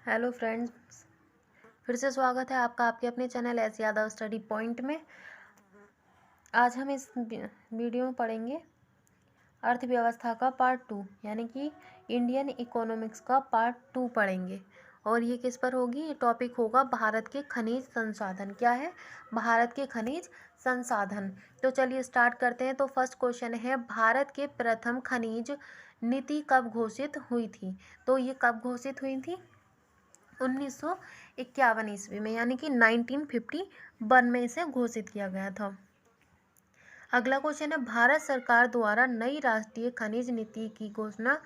Hello friends, फिर से स्वागत है आपका आपके अपने channel S Yadav study point में। आज हम इस वीडियो में पढ़ेंगे अर्थव्यवस्था का पार्ट 2 यानी कि इंडियन इकोनॉमिक्स का पार्ट 2 पढ़ेंगे। और ये किस पर होगी? ये टॉपिक होगा भारत के खनिज संसाधन। क्या है? भारत के खनिज संसाधन। तो चलिए स्टार्ट करते हैं। तो फर्स्ट क्वेश्चन है, भारत के प्रथम खनिज नीति कब घोषित हुई थी? तो ये कब घोषित हुई थी? 1951 ईस्वी में, यानी कि 1951 में इसे घोषित किया गया था। अगला क्वेश्चन है, भारत सरकार द्वारा नई राष्ट्रीय खनिज नीति की घोषणा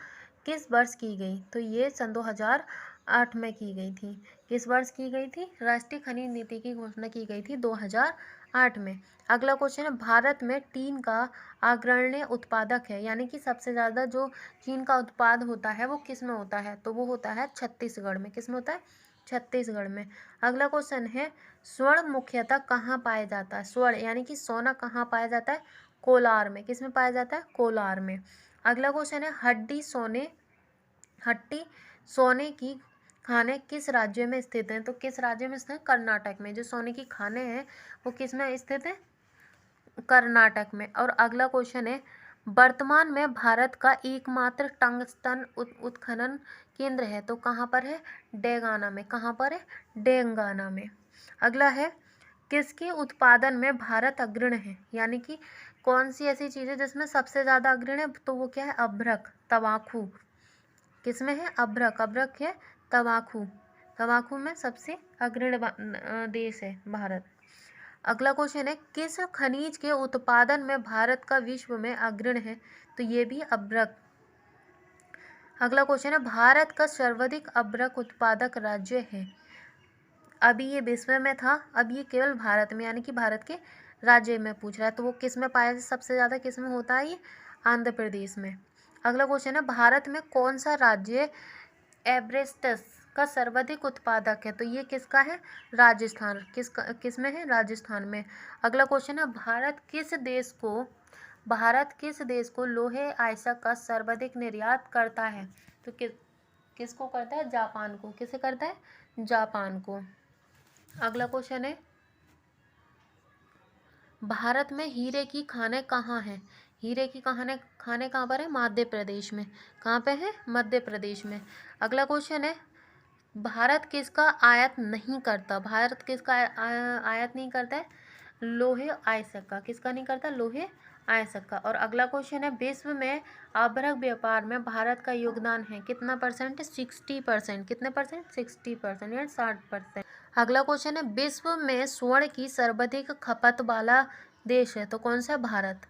किस वर्ष की गई? तो ये सन 2008 में की गई थी। किस वर्ष की गई थी? राष्ट्रीय खनिज नीति की घोषणा की गई थी 2008 में। अगला क्वेश्चन है, भारत में टीन का अग्रणी उत्पादक है, यानी कि सबसे ज़्यादा जो चीन का उत्पाद होता है वो किस में होता है? तो वो होता है छत्तीसगढ़ में। किस में होता है? छत्तीसगढ़ में। अगला क्वेश्चन है, स्वर्ण मुख्यतः कहाँ पाया जाता है? स्वर्ण यानी कि सोना कहाँ पाया जाता है? कोलार में। किस में पाया जाता है? कोलार में। अगला क्वेश्चन है, हट्टी सोने की खाने किस राज्य में स्थित हैं? तो किस राज्य में स्थित है? कर्नाटक में। जो सोने की खाने हैं वो किस में स्थित है? कर्नाटक में। और अगला क्वेश्चन है, वर्तमान में भारत का एकमात्र टंगस्टन उत्खनन केंद्र है, तो कहाँ पर है? डेगाना में। कहाँ पर है? डेंगाना में। अगला है, किसके उत्पादन में भारत अग्रणी है? यानी कि कौन सी ऐसी चीज़ है जिसमें सबसे ज़्यादा अग्रणी है? तो वो क्या है? अभ्रक, तंबाकू। किस में है? अभ्रक। अभ्रक है तंबाकू। तंबाकू में सबसे अग्रणी देश है भारत। अगला क्वेश्चन है, किस खनिज के उत्पादन में भारत का विश्व में अग्रणी है? तो ये भी अभ्रक। अगला क्वेश्चन है, भारत का सर्वाधिक अभ्रक उत्पादक राज्य है। अभी ये विश्व में था, अब ये केवल भारत में, यानी कि भारत के राज्य में पूछ रहा है। तो वो किस में पाया सबसे ज़्यादा किस में होता है? ये आंध्र प्रदेश में। अगला क्वेश्चन है, भारत में कौन सा राज्य एब्रेस्टस का सर्वाधिक उत्पादक है? तो ये किसका है? राजस्थान। किस में है? राजस्थान में। अगला क्वेश्चन है, भारत किस देश को लोहे आयस्क का सर्वाधिक निर्यात करता है? तो किसको करता है? जापान को। किसे करता है? जापान को। अगला क्वेश्चन है, भारत में हीरे की खानें कहाँ हैं? हीरे की खाने कहाँ पर है? मध्य प्रदेश में। कहाँ पे है? मध्य प्रदेश में। अगला क्वेश्चन है, भारत किसका आयात नहीं करता? भारत किसका आयात नहीं करता है? लोहे आयस्क का। किसका नहीं करता? लोहे आयस्क का। और अगला क्वेश्चन है, विश्व में आभ्रक व्यापार में भारत का योगदान है कितना परसेंट? 60%। कितने परसेंट? 60% या 60%। अगला क्वेश्चन है, विश्व में स्वर्ण की सर्वाधिक खपत वाला देश है, तो कौन सा? भारत।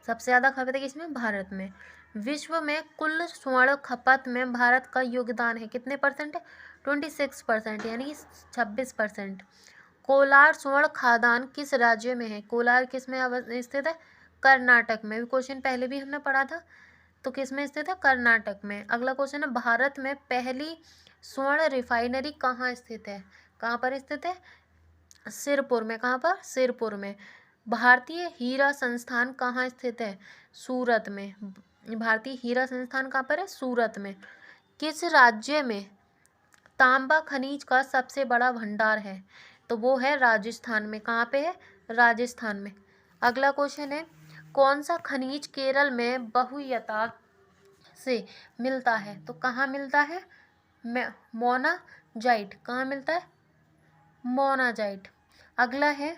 सबसे ज़्यादा खपत है किसमें? भारत में। विश्व में कुल स्वर्ण खपत में भारत का योगदान है कितने परसेंट है? 26%, यानी कि 26%। कोलार स्वर्ण खादान किस राज्य में है? कोलार किस में स्थित है? कर्नाटक में। क्वेश्चन पहले भी हमने पढ़ा था। तो किस में स्थित है? कर्नाटक में। अगला क्वेश्चन है, भारत में पहली स्वर्ण रिफाइनरी कहाँ स्थित है? कहाँ पर स्थित है? सिरपुर में। कहाँ पर? सिरपुर में। भारतीय हीरा संस्थान कहाँ स्थित है? सूरत में। भारतीय हीरा संस्थान कहाँ पर है? सूरत में। किस राज्य में तांबा खनिज का सबसे बड़ा भंडार है? तो वो है राजस्थान में। कहाँ पे है? राजस्थान में। अगला क्वेश्चन है, कौन सा खनिज केरल में बहुयता से मिलता है? तो कहाँ मिलता है? मोनाजाइट। कहाँ मिलता है? मोनाजाइट। अगला है,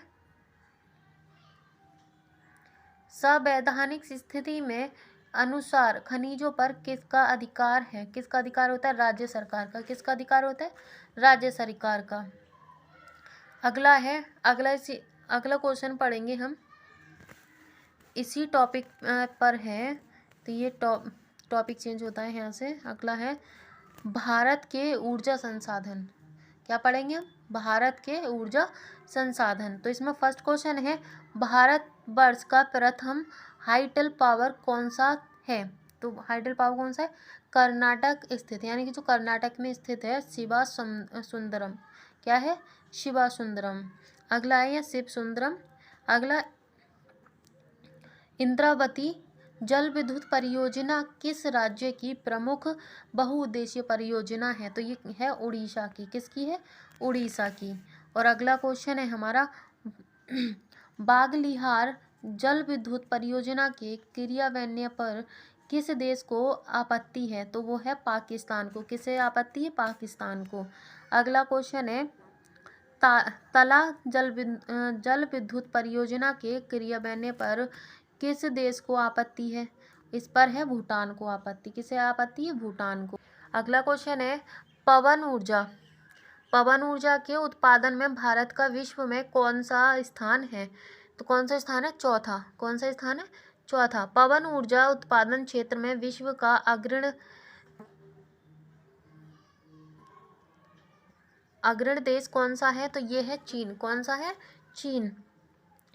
संवैधानिक स्थिति में अनुसार खनिजों पर किसका अधिकार है? किसका अधिकार होता है? राज्य सरकार का। किसका अधिकार होता है? राज्य सरकार का। अगला है, अगला क्वेश्चन पढ़ेंगे हम, इसी टॉपिक पर है। तो ये टॉपिक चेंज होता है यहाँ से। अगला है, भारत के ऊर्जा संसाधन। क्या पढ़ेंगे हम? भारत के ऊर्जा संसाधन। तो इसमें फर्स्ट क्वेश्चन है, भारत वर्ष का प्रथम हाइडल पावर कौन सा है? तो हाइडल पावर कौन सा है? कर्नाटक स्थित, यानी कि जो कर्नाटक में स्थित है, शिवा सुंदरम। क्या है? शिवा सुंदरम। अगला है शिव सुंदरम। अगला, इंद्रावती जल विद्युत परियोजना किस राज्य की प्रमुख बहुउद्देशीय परियोजना है? तो ये है उड़ीसा की। किसकी है? उड़ीसा की। और अगला क्वेश्चन है हमारा, बागलिहार जल विद्युत परियोजना के क्रियान्वयन पर किस देश को आपत्ति है? तो वो है पाकिस्तान को। किसे आपत्ति है? पाकिस्तान को। अगला क्वेश्चन है, तला जल विद्युत परियोजना के क्रियान्वयन पर किस देश को आपत्ति है? इस पर है भूटान को आपत्ति। किसे आपत्ति है? भूटान को। अगला क्वेश्चन है, पवन ऊर्जा के उत्पादन में भारत का विश्व में कौन सा स्थान है? तो कौन सा स्थान है? चौथा। कौन सा स्थान है? चौथा। पवन ऊर्जा उत्पादन क्षेत्र में विश्व का अग्रणी देश कौन सा है? तो ये है चीन। कौन सा है? चीन।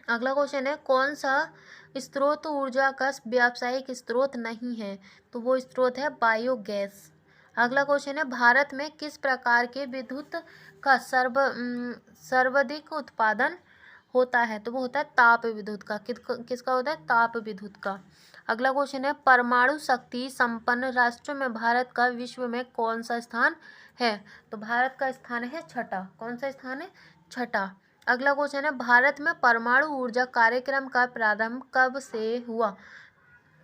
अगला क्वेश्चन है, कौन सा स्रोत ऊर्जा का व्यावसायिक स्रोत नहीं है? तो वो स्रोत है बायोगैस। अगला क्वेश्चन है, भारत में किस प्रकार के विद्युत का सर्वाधिक उत्पादन होता है? तो वो होता है ताप विद्युत का। किसका होता है? ताप विद्युत का। अगला क्वेश्चन है, परमाणु शक्ति संपन्न राष्ट्र में भारत का विश्व में कौन सा स्थान है? तो भारत का स्थान है छठा। कौन सा स्थान है? छठा। अगला क्वेश्चन है, भारत में परमाणु ऊर्जा कार्यक्रम का प्रारंभ कब से हुआ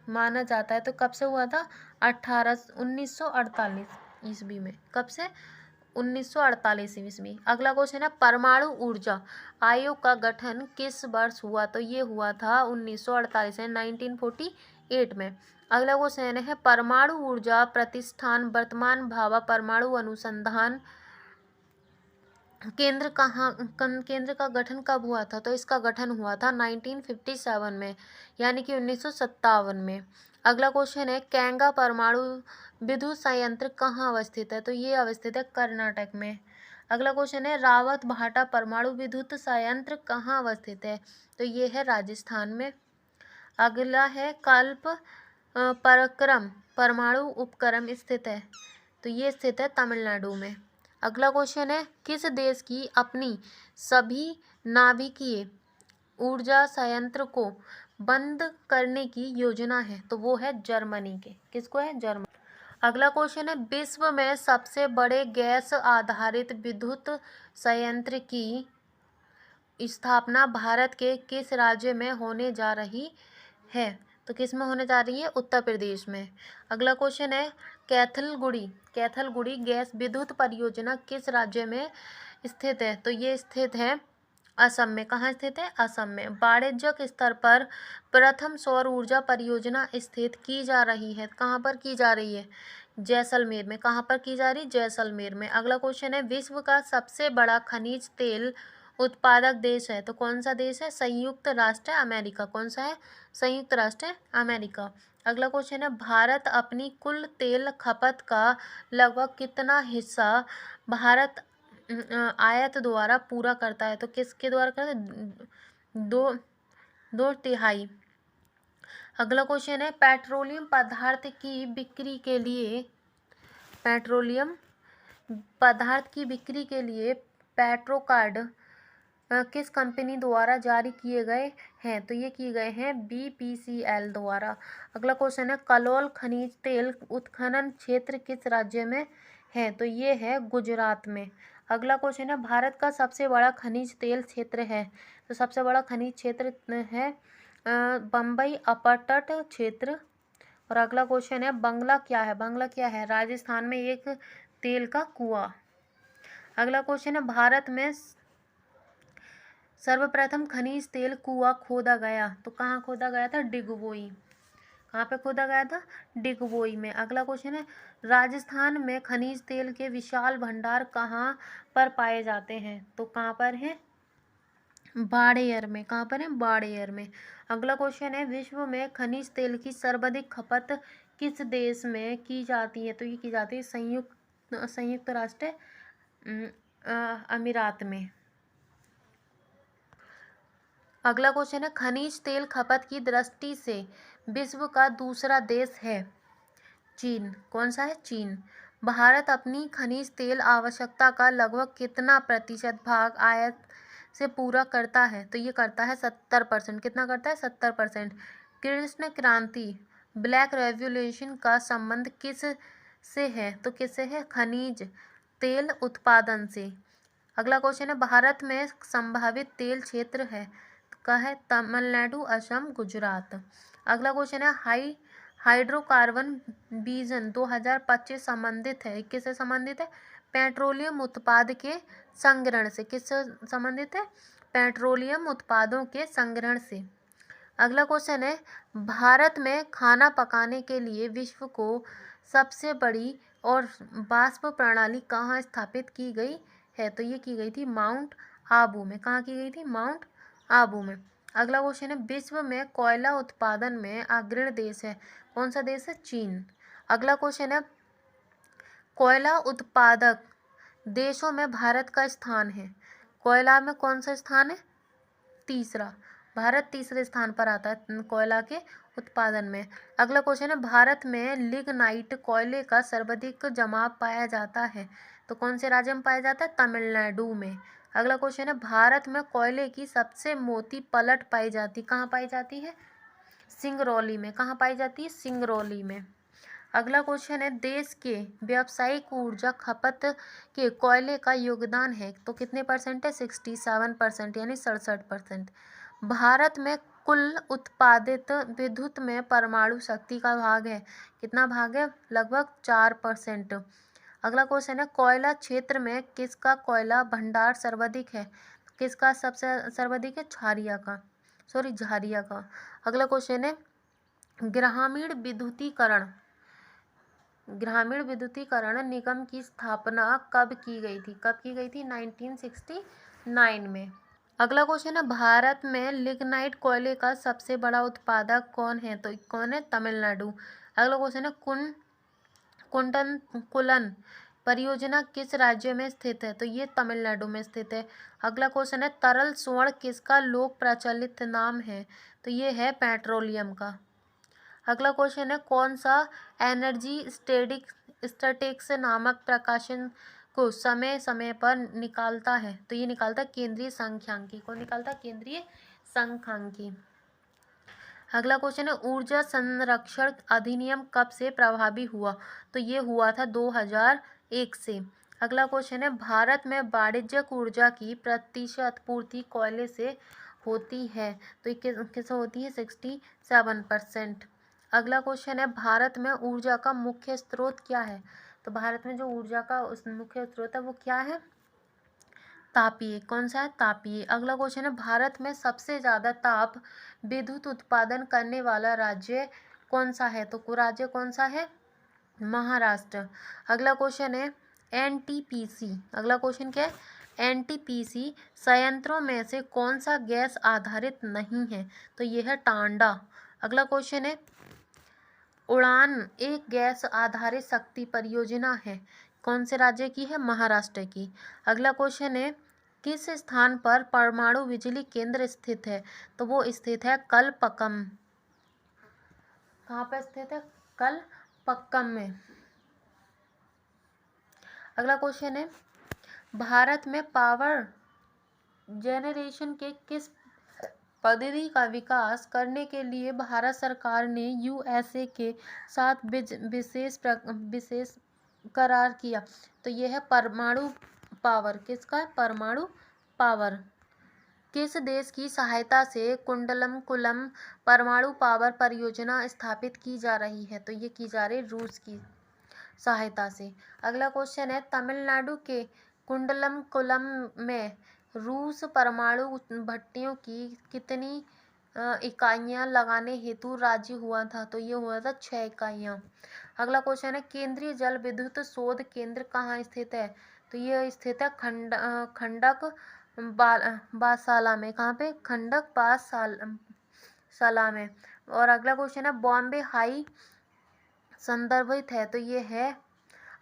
माना जाता है? तो कब से हुआ था? 1948 ईस्वी में। कब से? 1948 ईस्वी। अगला क्वेश्चन है, परमाणु ऊर्जा आयोग का गठन किस वर्ष हुआ? तो ये हुआ था 1948 है, 1948 में। अगला क्वेश्चन है, परमाणु ऊर्जा प्रतिष्ठान वर्तमान भाभा परमाणु अनुसंधान केंद्र का गठन कब हुआ था? तो इसका गठन हुआ था 1957 में, यानी कि 1957 में। अगला क्वेश्चन है, कैंगा परमाणु विद्युत संयंत्र कहाँ अवस्थित है? तो ये अवस्थित है कर्नाटक में। अगला क्वेश्चन है, रावत भाटा परमाणु विद्युत संयंत्र कहाँ अवस्थित है? तो ये है राजस्थान में। अगला है, कल्प पराक्रम परमाणु उपक्रम स्थित है? तो ये स्थित है तमिलनाडु में। अगला क्वेश्चन है, किस देश की अपनी सभी नाभिकीय ऊर्जा संयंत्र को बंद करने की योजना है? तो वो है जर्मनी के। किसको है? जर्मनी। अगला क्वेश्चन है, विश्व में सबसे बड़े गैस आधारित विद्युत संयंत्र की स्थापना भारत के किस राज्य में होने जा रही है? तो किस में होने जा रही है? उत्तर प्रदेश में। अगला क्वेश्चन है, कैथलगुड़ी गैस विद्युत परियोजना किस राज्य में स्थित है? तो ये स्थित है असम में। कहाँ स्थित है? असम में। वाणिज्यिक स्तर पर प्रथम सौर ऊर्जा परियोजना स्थित की जा रही है। कहाँ पर की जा रही है? जैसलमेर में। कहाँ पर की जा रही? जैसलमेर में। अगला क्वेश्चन है, विश्व का सबसे बड़ा खनिज तेल उत्पादक देश है? तो कौन सा देश है? संयुक्त राष्ट्र अमेरिका। कौन सा है? संयुक्त राष्ट्र अमेरिका। अगला क्वेश्चन है, भारत अपनी कुल तेल खपत का लगभग कितना हिस्सा भारत आयात द्वारा पूरा करता है? तो किसके द्वारा करता है? 2/3। अगला क्वेश्चन है, पेट्रोलियम पदार्थ की बिक्री के लिए पेट्रो कार्ड किस कंपनी द्वारा जारी किए गए हैं? तो ये किए गए हैं BPCL द्वारा। अगला क्वेश्चन है, कलोल खनिज तेल उत्खनन क्षेत्र किस राज्य में है? तो ये है गुजरात में। अगला क्वेश्चन है, भारत का सबसे बड़ा खनिज तेल क्षेत्र है? तो सबसे बड़ा खनिज क्षेत्र है बम्बई अपतट क्षेत्र। और अगला क्वेश्चन है, बंगला क्या है? बंगला क्या है? राजस्थान में एक तेल का कुआं। अगला क्वेश्चन है, भारत में सर्वप्रथम खनिज तेल कुआं खोदा गया? तो कहाँ खोदा गया था? डिगबोई। कहाँ पे खोदा गया था? डिगबोई में। अगला क्वेश्चन है, राजस्थान में खनिज तेल के विशाल भंडार कहाँ पर पाए जाते हैं? तो कहाँ पर है? बाड़ेयर में। कहाँ पर है? बाड़ेयर में। अगला क्वेश्चन है, विश्व में खनिज तेल की सर्वाधिक खपत किस देश में की जाती है? तो ये की जाती है संयुक्त राष्ट्र अमीरात में। अगला क्वेश्चन है, खनिज तेल खपत की दृष्टि से विश्व का दूसरा देश है चीन। कौन सा है? चीन। भारत अपनी खनिज तेल आवश्यकता का लगभग कितना प्रतिशत भाग आयात से पूरा करता है? तो ये करता है 70%। कितना करता है? 70%। कृष्ण क्रांति ब्लैक रेवोल्यूशन का संबंध किस से है? तो किससे है? खनिज तेल उत्पादन से। अगला क्वेश्चन है, भारत में संभावित तेल क्षेत्र है का है? तमिलनाडु, असम, गुजरात। अगला क्वेश्चन है, हाइड्रोकार्बन विजन 2025 संबंधित है, किससे संबंधित है? पेट्रोलियम उत्पाद के संग्रहण से। किससे संबंधित है? पेट्रोलियम उत्पादों के संग्रहण से। अगला क्वेश्चन है, भारत में खाना पकाने के लिए विश्व को सबसे बड़ी और वाष्प प्रणाली कहाँ स्थापित की गई है? तो ये की गई थी माउंट आबू में। कहाँ की गई थी? माउंट आबू में। अगला क्वेश्चन है, विश्व में कोयला उत्पादन में अग्रणी देश है, कौन सा देश है? चीन। अगला क्वेश्चन है, कोयला उत्पादक देशों में भारत का स्थान है। कोयला में कौन सा स्थान है? तीसरा। भारत तीसरे स्थान पर आता है कोयला के उत्पादन में। अगला क्वेश्चन है, भारत में लिग्नाइट कोयले का सर्वाधिक जमाव पाया जाता है, तो कौन से राज्य में पाया जाता है? तमिलनाडु में। अगला क्वेश्चन है, भारत में कोयले की सबसे मोटी पलट पाई जाती, कहाँ पाई जाती है? सिंगरौली में। कहाँ पाई जाती है? सिंगरौली में। अगला क्वेश्चन है, देश के व्यावसायिक ऊर्जा खपत के कोयले का योगदान है, तो कितने परसेंट है? 67%, यानी 67%। भारत में कुल उत्पादित विद्युत में परमाणु शक्ति का भाग है, कितना भाग है? लगभग 4%। अगला क्वेश्चन है, कोयला क्षेत्र में किसका कोयला भंडार सर्वाधिक है? किसका सबसे सर्वाधिक है? झारिया का। अगला क्वेश्चन है, ग्रामीण विद्युतीकरण निगम की स्थापना कब की गई थी? कब की गई थी? 1969 में। अगला क्वेश्चन है, भारत में लिग्नाइट कोयले का सबसे बड़ा उत्पादक कौन है? तो कौन है? तमिलनाडु। अगला क्वेश्चन है, कुंडनकुलन परियोजना किस राज्य में स्थित है? तो ये तमिलनाडु में स्थित है। अगला क्वेश्चन है, तरल स्वर्ण किसका लोक प्रचलित नाम है? तो ये है पेट्रोलियम का। अगला क्वेश्चन है, कौन सा एनर्जी स्टैटिस्टिक्स नामक प्रकाशन को समय समय पर निकालता है? तो ये निकालता है केंद्रीय सांख्यिकी। कौन निकालता है? केंद्रीय सांख्यिकी। अगला क्वेश्चन है, ऊर्जा संरक्षण अधिनियम कब से प्रभावी हुआ? तो ये हुआ था 2001 से। अगला क्वेश्चन है, भारत में वाणिज्यिक ऊर्जा की प्रतिशत पूर्ति कोयले से होती है, तो ये किससे होती है? 67%। अगला क्वेश्चन है, भारत में ऊर्जा का मुख्य स्रोत क्या है? तो भारत में जो ऊर्जा का मुख्य स्रोत है वो क्या है? तापीय। कौन सा है? तापीय। अगला क्वेश्चन है, भारत में सबसे ज़्यादा ताप विद्युत उत्पादन करने वाला राज्य कौन सा है? तो राज्य कौन सा है? महाराष्ट्र। अगला क्वेश्चन है, एनटीपीसी। अगला क्वेश्चन क्या है? एनटीपीसी संयंत्रों में से कौन सा गैस आधारित नहीं है? तो ये है टांडा। अगला क्वेश्चन है, उड़ान एक गैस आधारित शक्ति परियोजना है, कौन से राज्य की है? महाराष्ट्र की। अगला क्वेश्चन है, किस स्थान पर परमाणु बिजली केंद्र स्थित है? तो वो स्थित है कलपक्कम। कहाँ पर स्थित है? कलपक्कम में। अगला क्वेश्चन है, भारत में पावर जेनरेशन के किस पद्धति का विकास करने के लिए भारत सरकार ने यूएसए के साथ विशेष करार किया? तो यह है परमाणु पावर। किसका है? परमाणु पावर। किस देश की सहायता से कुंडलमकुलम परमाणु पावर परियोजना स्थापित की जा रही है? तो ये की जा रही है रूस की सहायता से। अगला क्वेश्चन है, तमिलनाडु के कुंडलमकुलम में रूस परमाणु भट्टियों की कितनी इकाइयाँ लगाने हेतु राजी हुआ था? तो ये हुआ था 6 इकाइयाँ। अगला क्वेश्चन है, केंद्रीय जल विद्युत शोध केंद्र कहाँ स्थित है? तो ये स्थित है खंडक बासाला में। कहाँ पे? खंडक बासाला में। और अगला क्वेश्चन है, बॉम्बे हाई संदर्भित है, तो ये है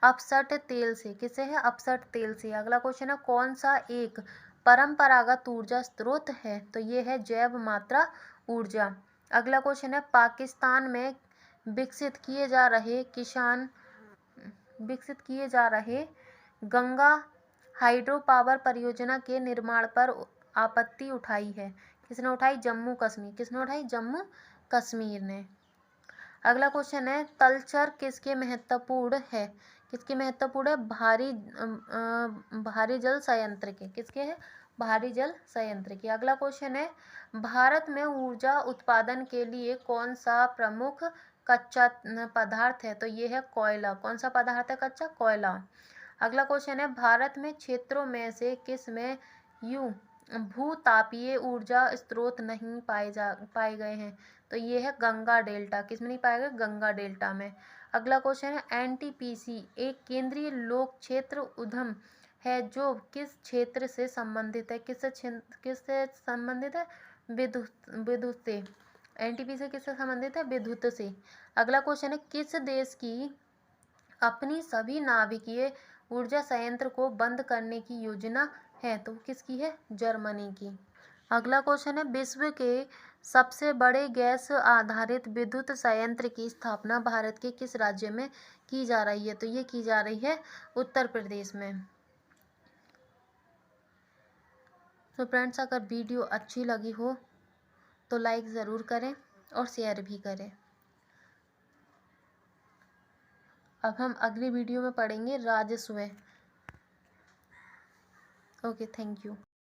अपसट तेल से। किसे है? अपसट तेल से। अगला क्वेश्चन है, कौन सा एक परंपरागत ऊर्जा स्रोत है? तो ये है जैव मात्रा ऊर्जा। अगला क्वेश्चन है, पाकिस्तान में विकसित किए जा रहे गंगा हाइड्रो पावर परियोजना के निर्माण पर आपत्ति उठाई है, किसने उठाई? जम्मू कश्मीर। किसने उठाई? जम्मू कश्मीर ने। अगला क्वेश्चन है तलचर किसके महत्वपूर्ण है? किसके महत्वपूर्ण है? भारी जल संयंत्र के। किसके है? भारी जल संयंत्र की। अगला क्वेश्चन है भारत में ऊर्जा उत्पादन के लिए कौन सा प्रमुख कच्चा पदार्थ है? तो ये है कोयला। कौन सा पदार्थ है कच्चा? कोयला। अगला क्वेश्चन है भारत में क्षेत्रों में से किस में भूतापीय ऊर्जा स्रोत नहीं पाए गए हैं? तो ये है गंगा डेल्टा। किस में नहीं पाए गए? गंगा डेल्टा में। अगला क्वेश्चन है एनटीपीसी एक केंद्रीय लोक क्षेत्र उद्यम है जो किस क्षेत्र से संबंधित है? किससे संबंधित है? विद्युत से। एनटीपीसी किससे संबंधित है? विद्युत से। अगला क्वेश्चन है किस देश की अपनी सभी नाभिकीय ऊर्जा संयंत्र को बंद करने की योजना है? तो किसकी है? जर्मनी की। अगला क्वेश्चन है विश्व के सबसे बड़े गैस आधारित विद्युत संयंत्र की स्थापना भारत के किस राज्य में की जा रही है? तो ये की जा रही है उत्तर प्रदेश में। तो फ्रेंड्स अगर वीडियो अच्छी लगी हो तो लाइक ज़रूर करें और शेयर भी करें। अब हम अगली वीडियो में पढ़ेंगे राजस्व। Okay, thank you.